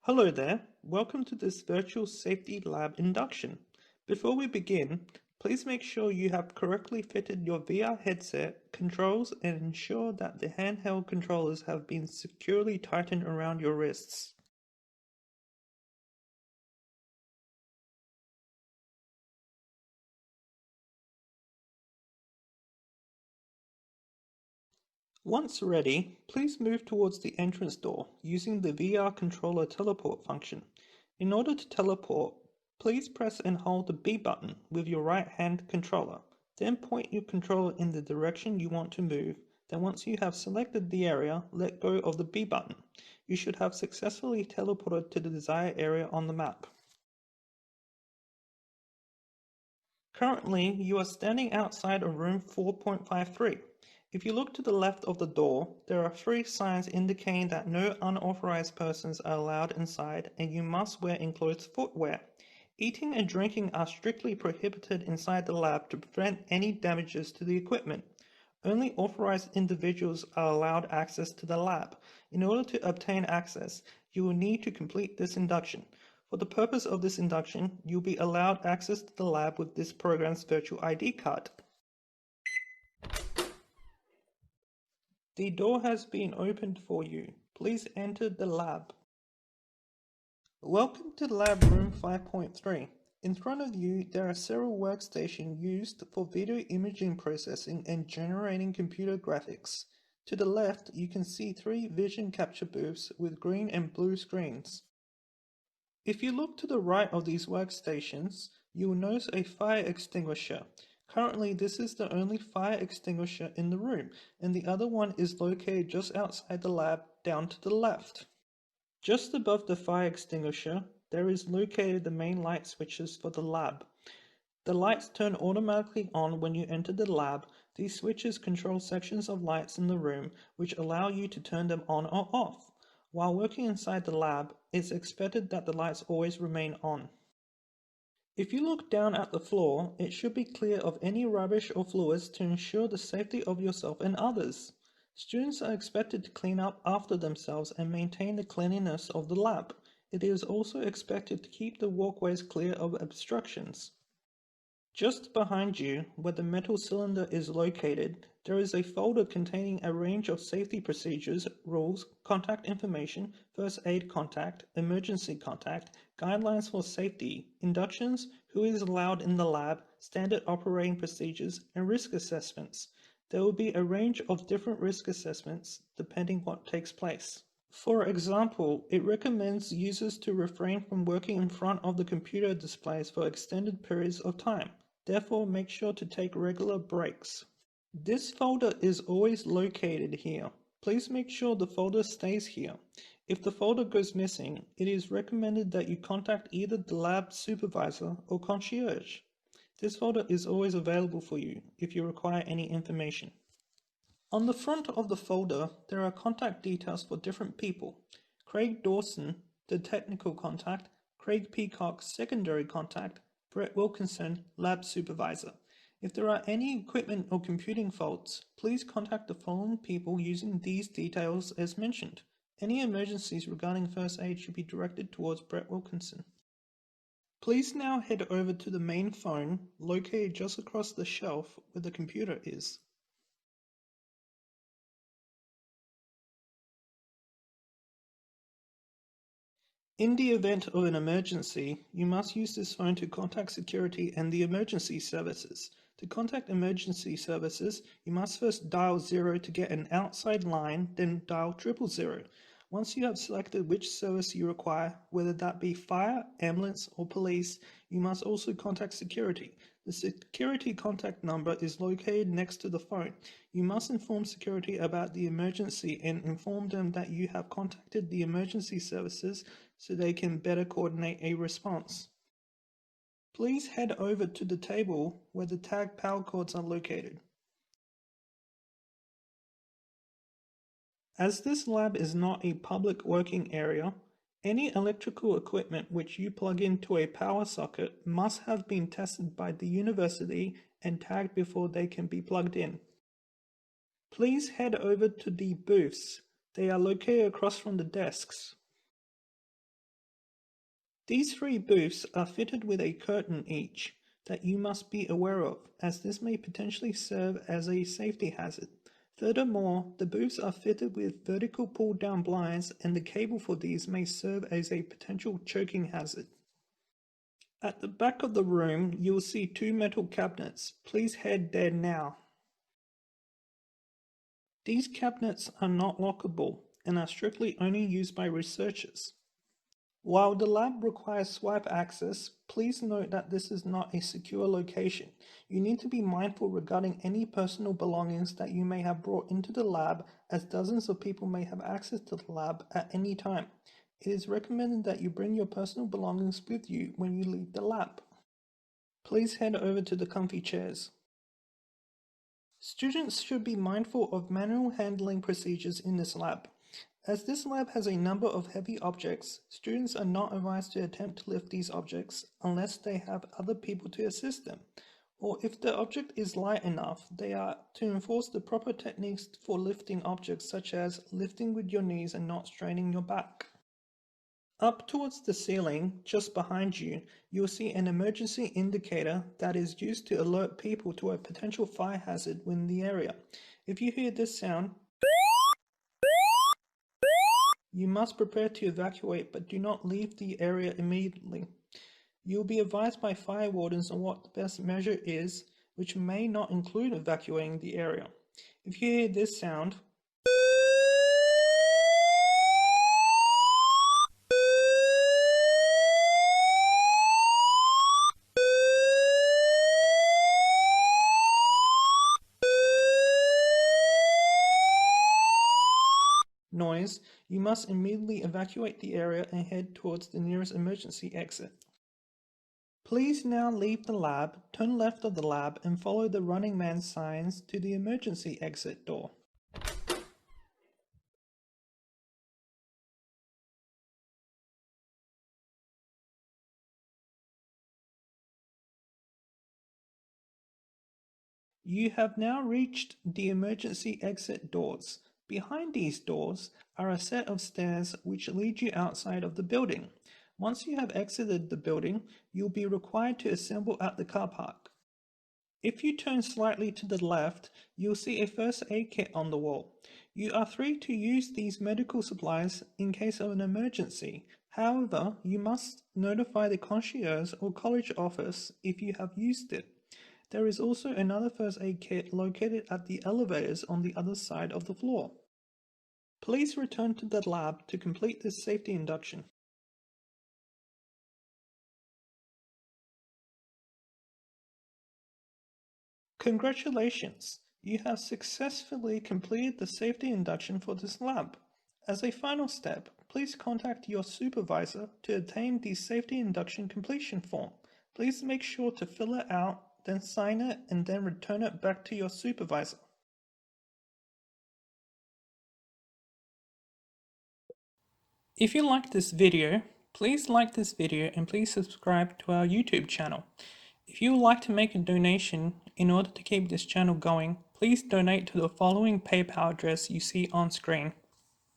Hello there, welcome to this virtual safety lab induction. Before we begin, please make sure you have correctly fitted your VR headset, controls, and ensure that the handheld controllers have been securely tightened around your wrists. Once ready, please move towards the entrance door using the VR controller teleport function. In order to teleport, please press and hold the B button with your right hand controller. Then point your controller in the direction you want to move. Then once you have selected the area, let go of the B button. You should have successfully teleported to the desired area on the map. Currently, you are standing outside of room 4.53. If you look to the left of the door, there are three signs indicating that no unauthorized persons are allowed inside and you must wear enclosed footwear. Eating and drinking are strictly prohibited inside the lab to prevent any damages to the equipment. Only authorized individuals are allowed access to the lab. In order to obtain access, you will need to complete this induction. For the purpose of this induction, you'll be allowed access to the lab with this program's virtual ID card. The door has been opened for you. Please enter the lab. Welcome to lab room 5.3. In front of you, there are several workstations used for video imaging processing and generating computer graphics. To the left, you can see three vision capture booths with green and blue screens. If you look to the right of these workstations, you will notice a fire extinguisher. Currently, this is the only fire extinguisher in the room, and the other one is located just outside the lab down to the left. Just above the fire extinguisher, there is located the main light switches for the lab. The lights turn automatically on when you enter the lab. These switches control sections of lights in the room, which allow you to turn them on or off. While working inside the lab, it's expected that the lights always remain on. If you look down at the floor, it should be clear of any rubbish or fluids to ensure the safety of yourself and others. Students are expected to clean up after themselves and maintain the cleanliness of the lab. It is also expected to keep the walkways clear of obstructions. Just behind you, where the metal cylinder is located, there is a folder containing a range of safety procedures, rules, contact information, first aid contact, emergency contact, guidelines for safety, inductions, who is allowed in the lab, standard operating procedures, and risk assessments. There will be a range of different risk assessments depending what takes place. For example, it recommends users to refrain from working in front of the computer displays for extended periods of time. Therefore, make sure to take regular breaks. This folder is always located here. Please make sure the folder stays here. If the folder goes missing, it is recommended that you contact either the lab supervisor or concierge. This folder is always available for you if you require any information. On the front of the folder, there are contact details for different people. Craig Dawson, the technical contact, Craig Peacock, secondary contact, Brett Wilkinson, lab supervisor. If there are any equipment or computing faults, please contact the following people using these details as mentioned. Any emergencies regarding first aid should be directed towards Brett Wilkinson. Please now head over to the main phone located just across the shelf where the computer is. In the event of an emergency, you must use this phone to contact security and the emergency services. To contact emergency services, you must first dial 0 to get an outside line, then dial 000. Once you have selected which service you require, whether that be fire, ambulance, or police, you must also contact security. The security contact number is located next to the phone. You must inform security about the emergency and inform them that you have contacted the emergency services so they can better coordinate a response. Please head over to the table where the tag power cords are located. As this lab is not a public working area, any electrical equipment which you plug into a power socket must have been tested by the university and tagged before they can be plugged in. Please head over to the booths. They are located across from the desks. These three booths are fitted with a curtain each that you must be aware of, as this may potentially serve as a safety hazard. Furthermore, the booths are fitted with vertical pull-down blinds, and the cable for these may serve as a potential choking hazard. At the back of the room, you will see two metal cabinets. Please head there now. These cabinets are not lockable and are strictly only used by researchers. While the lab requires swipe access, please note that this is not a secure location. You need to be mindful regarding any personal belongings that you may have brought into the lab, as dozens of people may have access to the lab at any time. It is recommended that you bring your personal belongings with you when you leave the lab. Please head over to the comfy chairs. Students should be mindful of manual handling procedures in this lab. As this lab has a number of heavy objects, students are not advised to attempt to lift these objects unless they have other people to assist them, or if the object is light enough, they are to enforce the proper techniques for lifting objects, such as lifting with your knees and not straining your back. Up towards the ceiling, just behind you, you'll see an emergency indicator that is used to alert people to a potential fire hazard within the area. If you hear this sound, you must prepare to evacuate, but do not leave the area immediately. You'll be advised by fire wardens on what the best measure is, which may not include evacuating the area. If you hear this sound, noise, you must immediately evacuate the area and head towards the nearest emergency exit. Please now leave the lab, turn left of the lab, and follow the running man signs to the emergency exit door. You have now reached the emergency exit doors. Behind these doors are a set of stairs which lead you outside of the building. Once you have exited the building, you'll be required to assemble at the car park. If you turn slightly to the left, you'll see a first aid kit on the wall. You are free to use these medical supplies in case of an emergency. However, you must notify the concierge or college office if you have used it. There is also another first aid kit located at the elevators on the other side of the floor. Please return to the lab to complete this safety induction. Congratulations! You have successfully completed the safety induction for this lab. As a final step, please contact your supervisor to obtain the safety induction completion form. Please make sure to fill it out, then sign it, and then return it back to your supervisor. If you liked this video, please like this video and please subscribe to our YouTube channel. If you would like to make a donation in order to keep this channel going, please donate to the following PayPal address you see on screen.